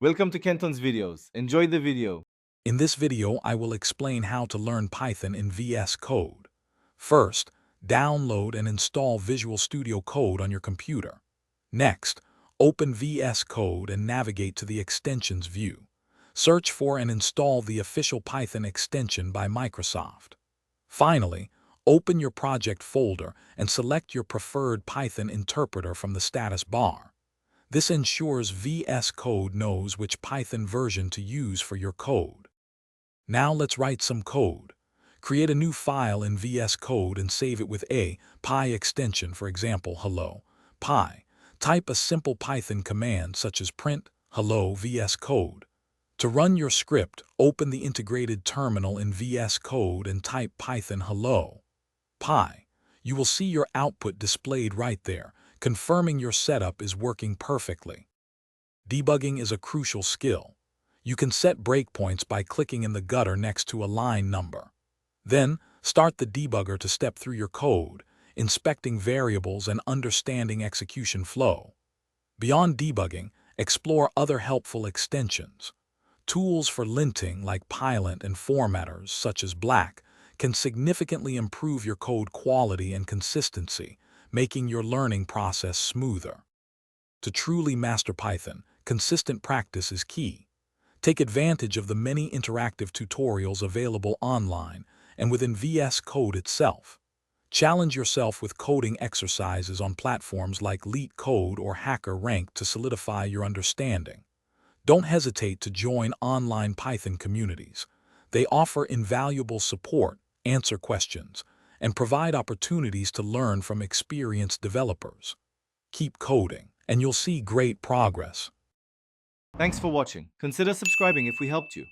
Welcome to Kenton's videos. Enjoy the video. In this video, I will explain how to learn Python in VS Code. First, download and install Visual Studio Code on your computer. Next, open VS Code and navigate to the Extensions view. Search for and install the official Python extension by Microsoft. Finally, open your project folder and select your preferred Python interpreter from the status bar. This ensures VS Code knows which Python version to use for your code. Now let's write some code. Create a new file in VS Code and save it with a py extension, for example, hello py. Type a simple Python command such as print hello VS Code. To run your script, open the integrated terminal in VS Code and type Python hello py. You will see your output displayed right there, confirming your setup is working perfectly. Debugging is a crucial skill. You can set breakpoints by clicking in the gutter next to a line number. Then, start the debugger to step through your code, inspecting variables and understanding execution flow. Beyond debugging, explore other helpful extensions. Tools for linting like pylint and formatters, such as Black, can significantly improve your code quality and consistency, making your learning process smoother. To truly master Python, consistent practice is key. Take advantage of the many interactive tutorials available online and within VS Code itself. Challenge yourself with coding exercises on platforms like LeetCode or HackerRank to solidify your understanding. Don't hesitate to join online Python communities. They offer invaluable support, answer questions, and provide opportunities to learn from experienced developers. Keep coding, and you'll see great progress. Thanks for watching. Consider subscribing if we helped you.